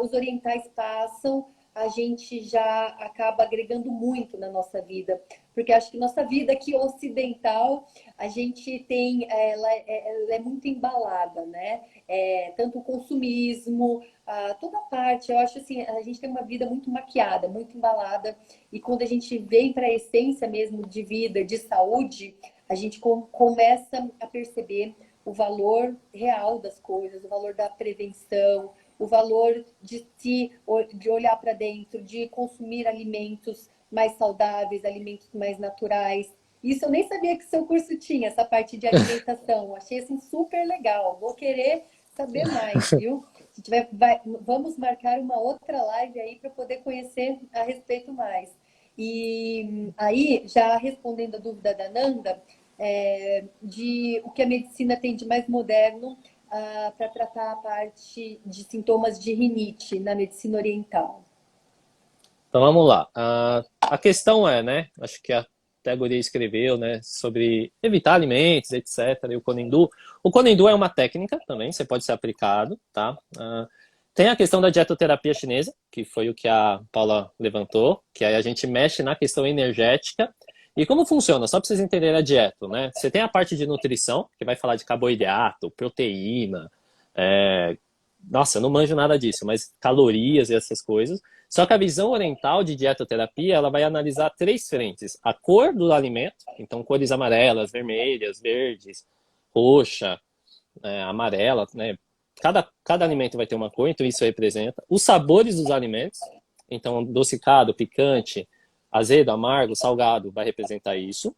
os orientais passam, a gente já acaba agregando muito na nossa vida. Porque acho que nossa vida aqui ocidental, a gente tem, ela é muito embalada, né? Tanto o consumismo, toda parte, eu acho assim, a gente tem uma vida muito maquiada, muito embalada, e quando a gente vem para a essência mesmo de vida, de saúde, a gente começa a perceber o valor real das coisas, o valor da prevenção, o valor de olhar para dentro, de consumir alimentos mais saudáveis, alimentos mais naturais. Isso eu nem sabia que seu curso tinha, essa parte de alimentação. Achei assim super legal. Vou querer saber mais, viu? Vamos marcar uma outra live aí para poder conhecer a respeito mais. E aí, já respondendo a dúvida da Nanda, de o que a medicina tem de mais moderno para tratar a parte de sintomas de rinite na medicina oriental. Então vamos lá. A questão é, né? Acho que até a guria escreveu, né? Sobre evitar alimentos, etc. E o Konendu. O Konendu é uma técnica também, você pode ser aplicado, tá? Tem a questão da dietoterapia chinesa, que foi o que a Paula levantou, que aí a gente mexe na questão energética. E como funciona? Só para vocês entenderem a dieta, né? Você tem a parte de nutrição, que vai falar de carboidrato, proteína, nossa, eu não manjo nada disso, mas calorias e essas coisas. Só que a visão oriental de dietoterapia, ela vai analisar três frentes: a cor do alimento, então cores amarelas, vermelhas, verdes, roxa, amarela, né? Cada alimento vai ter uma cor, então isso representa. Os sabores dos alimentos, então adocicado, picante, azedo, amargo, salgado, vai representar isso.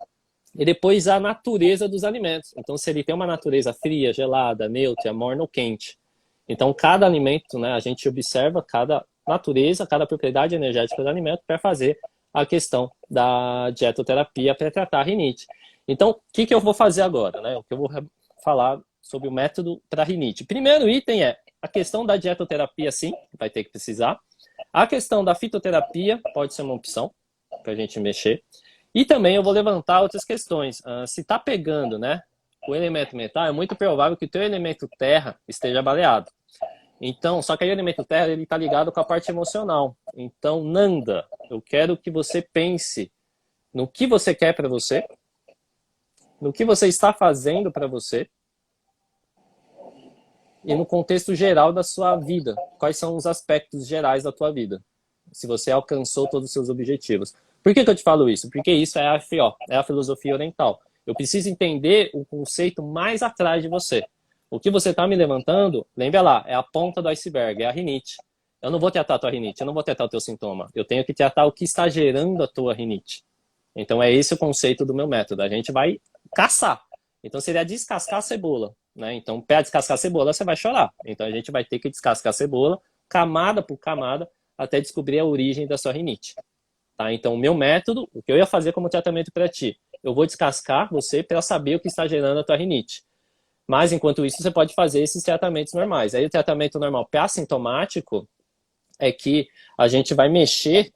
E depois a natureza dos alimentos. Então, se ele tem uma natureza fria, gelada, neutra, morna ou quente. Então, cada alimento, né, a gente observa cada natureza, cada propriedade energética do alimento para fazer a questão da dietoterapia para tratar a rinite. Então, o que eu vou fazer agora? Né? O que eu vou falar sobre o método para rinite. Primeiro item é a questão da dietoterapia, sim, vai ter que precisar. A questão da fitoterapia pode ser uma opção para a gente mexer. E também eu vou levantar outras questões. Se está pegando, né, o elemento metal, é muito provável que o teu elemento terra esteja baleado. Então, só que aí o elemento terra, ele está ligado com a parte emocional. Então, Nanda, eu quero que você pense no que você quer para você, no que você está fazendo para você e no contexto geral da sua vida. Quais são os aspectos gerais da tua vida? Se você alcançou todos os seus objetivos. Por que eu te falo isso? Porque isso é a FO, é a filosofia oriental. Eu preciso entender o conceito mais atrás de você. O que você está me levantando, lembra lá, é a ponta do iceberg, é a rinite. Eu não vou tratar a tua rinite, eu não vou tratar o teu sintoma. Eu tenho que tratar o que está gerando a tua rinite. Então é esse o conceito do meu método. A gente vai caçar. Então seria descascar a cebola, né? Então, para descascar a cebola, você vai chorar. Então a gente vai ter que descascar a cebola, camada por camada, até descobrir a origem da sua rinite. Tá? Então, o meu método, o que eu ia fazer como tratamento para ti, eu vou descascar você para saber o que está gerando a tua rinite. Mas, enquanto isso, você pode fazer esses tratamentos normais. Aí, o tratamento normal pré-assintomático é que a gente vai mexer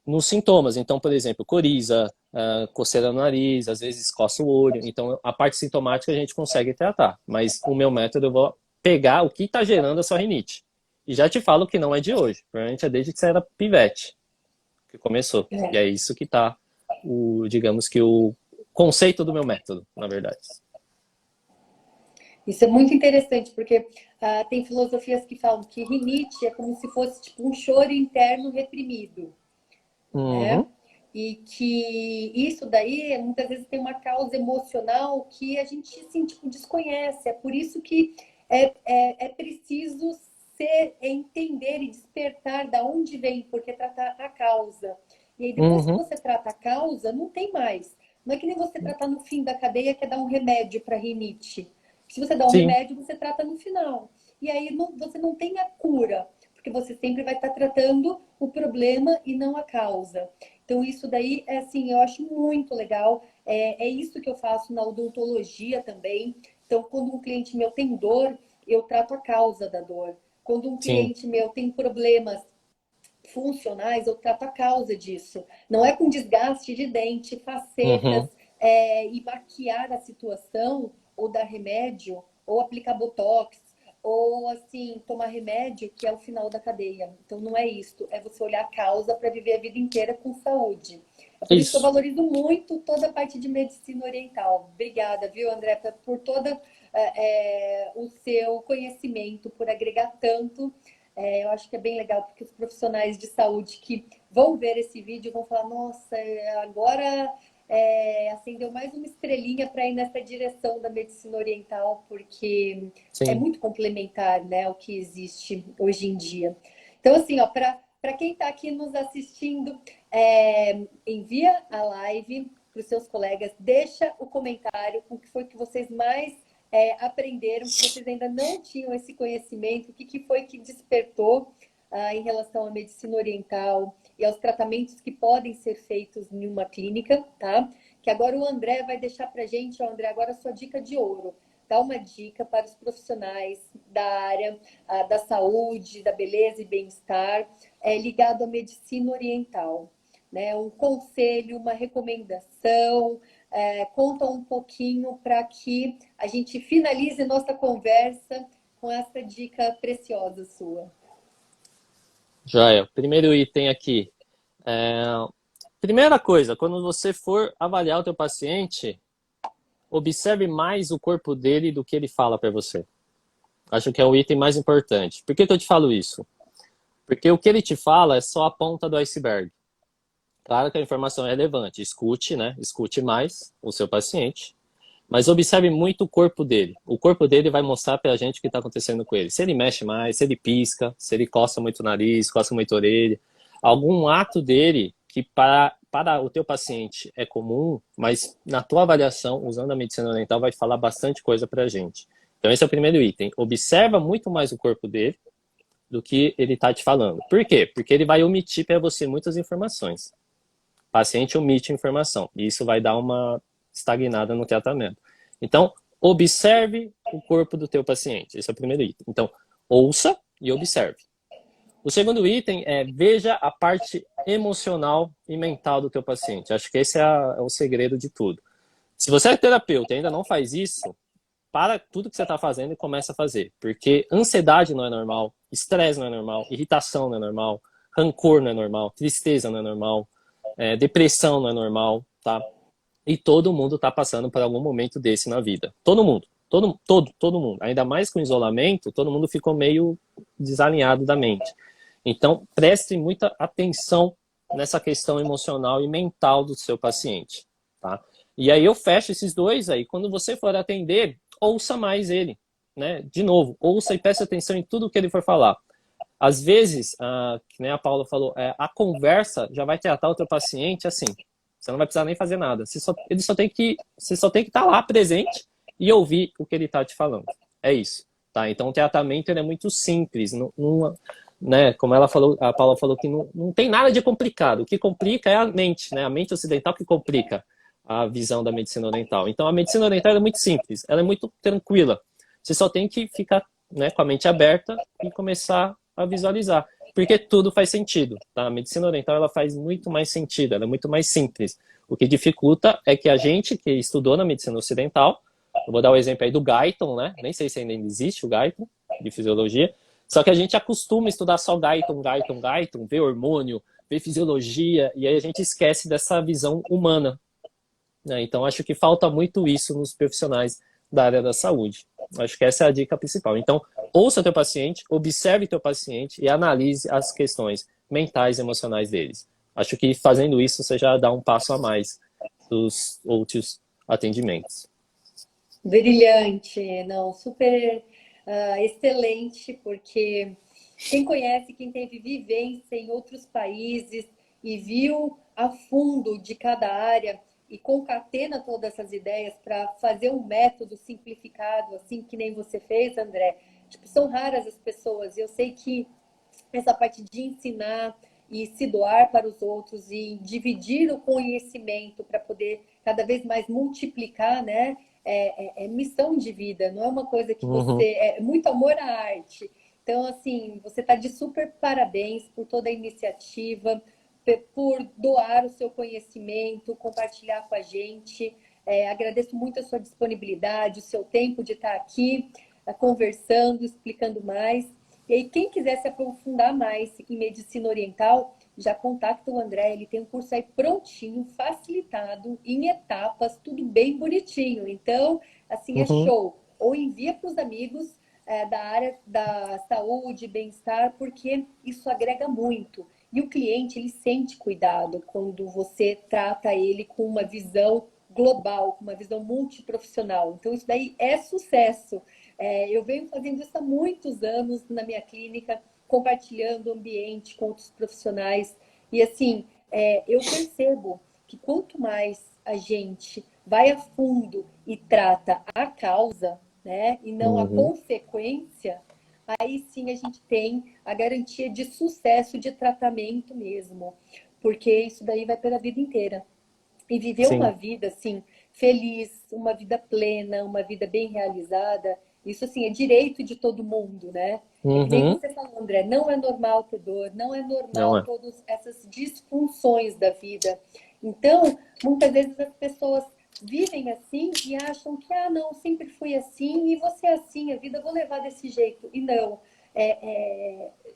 nos sintomas. Então, por exemplo, coriza, coceira no nariz, às vezes coça o olho. Então, a parte sintomática a gente consegue tratar. Mas o meu método, eu vou pegar o que está gerando a sua rinite. E já te falo que não é de hoje. Provavelmente é desde que você era pivete que começou. E é isso que está, digamos que o conceito do meu método, na verdade. Isso é muito interessante, porque tem filosofias que falam que rinite é como se fosse tipo um choro interno reprimido, né? Uhum. E que isso daí muitas vezes tem uma causa emocional que a gente assim, tipo, desconhece. É por isso que é preciso entender e despertar da onde vem, porque tratar a causa. E aí depois que Uhum. você trata a causa, não tem mais. Não é que nem você tratar no fim da cadeia, que é dar um remédio para rinite. Se você dá um Sim. remédio, você trata no final. E aí você não tem a cura, porque você sempre vai estar tratando o problema e não a causa. Então, isso daí, é assim, eu acho muito legal. É isso que eu faço na odontologia também. Então, quando um cliente meu tem dor, eu trato a causa da dor. Quando um Sim. cliente meu tem problemas funcionais, eu trato a causa disso. Não é com desgaste de dente, facetas, Uhum. e maquiar a situação, ou dar remédio, ou aplicar botox, ou assim, tomar remédio, que é o final da cadeia. Então não é isso, é você olhar a causa para viver a vida inteira com saúde. É por isso que eu Isso. valorizo muito toda a parte de medicina oriental. Obrigada, viu, André, por todo o seu conhecimento, por agregar tanto. Eu acho que é bem legal, porque os profissionais de saúde que vão ver esse vídeo vão falar: nossa, agora acendeu mais uma estrelinha para ir nessa direção da medicina oriental, porque é Sim. muito complementar, né, o que existe hoje em dia. Então, assim, ó, para quem está aqui nos assistindo, envia a live para os seus colegas, deixa o comentário com o que foi que vocês mais aprenderam, que vocês ainda não tinham esse conhecimento, o que foi que despertou em relação à medicina oriental e aos tratamentos que podem ser feitos em uma clínica, tá? Que agora o André vai deixar para a gente, ó, André, agora a sua dica de ouro. Dá uma dica para os profissionais da área da saúde, da beleza e bem-estar, ligado à medicina oriental. Né? Um conselho, uma recomendação, conta um pouquinho para que a gente finalize nossa conversa com essa dica preciosa sua. Joia. Primeiro item aqui. Primeira coisa, quando você for avaliar o teu paciente, observe mais o corpo dele do que ele fala para você. Acho que é o item mais importante. Por que eu te falo isso? Porque o que ele te fala é só a ponta do iceberg. Claro que a informação é relevante. Escute, né? Escute mais o seu paciente. Mas observe muito o corpo dele. O corpo dele vai mostrar pra gente o que está acontecendo com ele. Se ele mexe mais, se ele pisca, se ele coça muito o nariz, coça muito a orelha. Algum ato dele que para o teu paciente é comum, mas na tua avaliação, usando a medicina oriental, vai falar bastante coisa pra gente. Então esse é o primeiro item. Observa muito mais o corpo dele do que ele está te falando. Por quê? Porque ele vai omitir para você muitas informações. O paciente omite informação. E isso vai dar uma estagnada no tratamento. Então, observe o corpo do teu paciente. Esse é o primeiro item. Então, ouça e observe. O segundo item é veja a parte emocional e mental do teu paciente. Acho que esse é o segredo de tudo. Se você é terapeuta e ainda não faz isso, para tudo que você está fazendo e começa a fazer. Porque ansiedade não é normal, estresse não é normal, irritação não é normal, rancor não é normal, tristeza não é normal, depressão não é normal, tá? E todo mundo está passando por algum momento desse na vida. Todo mundo. Todo mundo. Ainda mais com o isolamento, todo mundo ficou meio desalinhado da mente. Então, preste muita atenção nessa questão emocional e mental do seu paciente, tá? E aí eu fecho esses dois aí. Quando você for atender, ouça mais ele, né? De novo, ouça e preste atenção em tudo que ele for falar. Às vezes, que nem a Paula falou, a conversa já vai tratar o teu paciente assim. Você não vai precisar nem fazer nada. Você só tem que estar lá presente e ouvir o que ele está te falando. É isso, tá? Então o tratamento ele é muito simples, né? Como a Paula falou que não tem nada de complicado. O que complica é a mente, né? A mente ocidental que complica a visão da medicina oriental. Então a medicina oriental é muito simples, ela é muito tranquila. Você só tem que ficar, né, com a mente aberta e começar a visualizar. Porque tudo faz sentido, tá? A medicina oriental ela faz muito mais sentido, ela é muito mais simples. O que dificulta é que a gente que estudou na medicina ocidental, eu vou dar o exemplo aí do Guyton, né? Nem sei se ainda existe o Guyton, de fisiologia, só que a gente acostuma a estudar só Guyton, ver hormônio, ver fisiologia, e aí a gente esquece dessa visão humana, né? Então acho que falta muito isso nos profissionais da área da saúde. Acho que essa é a dica principal. Então, ouça teu paciente, observe teu paciente e analise as questões mentais e emocionais deles. Acho que fazendo isso você já dá um passo a mais dos outros atendimentos. Brilhante, não, super excelente, porque quem conhece, quem teve vivência em outros países e viu a fundo de cada área e concatena todas essas ideias para fazer um método simplificado, assim que nem você fez, André. Tipo, são raras as pessoas. Eu sei que essa parte de ensinar e se doar para os outros e dividir o conhecimento para poder cada vez mais multiplicar, né? É missão de vida, não é uma coisa que você. Uhum. É muito amor à arte. Então, assim, você está de super parabéns por toda a iniciativa, por doar o seu conhecimento, compartilhar com a gente. Agradeço muito a sua disponibilidade, o seu tempo de estar aqui conversando, explicando mais. E aí, quem quiser se aprofundar mais em medicina oriental, já contacta o André, ele tem um curso aí prontinho, facilitado, em etapas, tudo bem bonitinho. Então, assim, é Uhum. show. Ou envia para os amigos da área da saúde, bem-estar, porque isso agrega muito. E o cliente, ele sente cuidado quando você trata ele com uma visão global, com uma visão multiprofissional. Então, isso daí é sucesso. Eu venho fazendo isso há muitos anos na minha clínica, compartilhando o ambiente com outros profissionais. E assim, eu percebo que quanto mais a gente vai a fundo e trata a causa, né, e não a Uhum. consequência, aí sim a gente tem a garantia de sucesso de tratamento mesmo, porque isso daí vai pela vida inteira. E viver uma Sim. vida assim feliz, uma vida plena, uma vida bem realizada, isso assim é direito de todo mundo, né? É que nem Uhum. você falou, André, não é normal ter dor, não é Não normal é. todas essas disfunções da vida. Então, muitas vezes as pessoas vivem assim e acham que, ah, não, sempre fui assim e você é assim, a vida eu vou levar desse jeito. E não,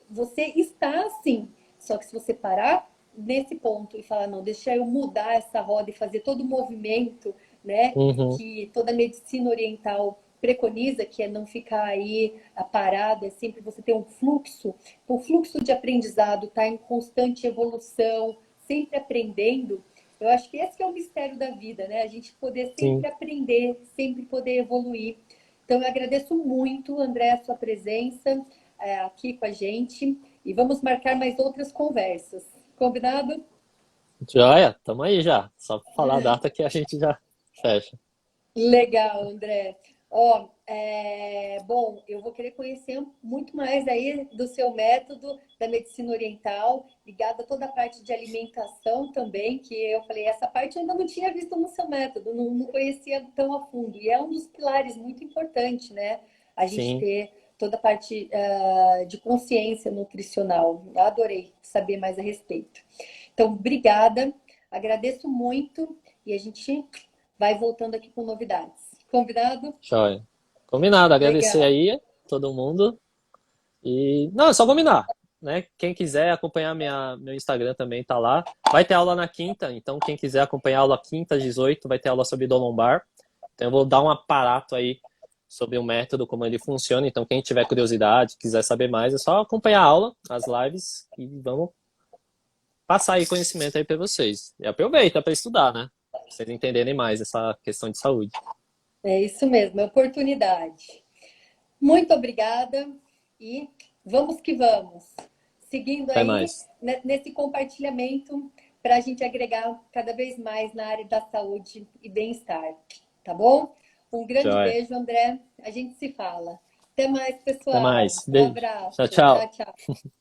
você está assim. Só que se você parar nesse ponto e falar, não, deixa eu mudar essa roda e fazer todo o movimento, né, Uhum. que toda a medicina oriental preconiza, que é não ficar aí parado, é sempre você ter um fluxo, o fluxo de aprendizado está em constante evolução, sempre aprendendo. Eu acho que esse que é o mistério da vida, né? A gente poder sempre Sim. aprender, sempre poder evoluir. Então, eu agradeço muito, André, a sua presença aqui com a gente e vamos marcar mais outras conversas. Combinado? Joia, tamo aí já. Só pra falar a data que a gente já fecha. Legal, André. Ó, bom, eu vou querer conhecer muito mais aí do seu método da medicina oriental, ligado a toda a parte de alimentação também, que eu falei, essa parte eu ainda não tinha visto no seu método, não conhecia tão a fundo. E é um dos pilares muito importante, né? A gente Sim. ter toda a parte de consciência nutricional. Eu adorei saber mais a respeito. Então, obrigada, agradeço muito e a gente vai voltando aqui com novidades. Combinado? Joia. Combinado, agradecer Legal. aí todo mundo. E não, é só combinar, né? Quem quiser acompanhar meu Instagram também tá lá. Vai ter aula na quinta, então quem quiser acompanhar a aula quinta às 18 vai ter aula sobre dor lombar. Então eu vou dar um aparato aí sobre o método, como ele funciona. Então quem tiver curiosidade, quiser saber mais, é só acompanhar a aula, as lives e vamos passar aí conhecimento aí para vocês. E aproveita para estudar, né? Pra vocês entenderem mais essa questão de saúde. É isso mesmo, é oportunidade. Muito obrigada e vamos que vamos. Seguindo Até aí mais. nesse compartilhamento para a gente agregar cada vez mais na área da saúde e bem-estar, tá bom? Um grande Joia. beijo, André. A gente se fala. Até mais, Até pessoal. mais. Um Beijo. abraço. Tchau, Tchau, tchau. tchau.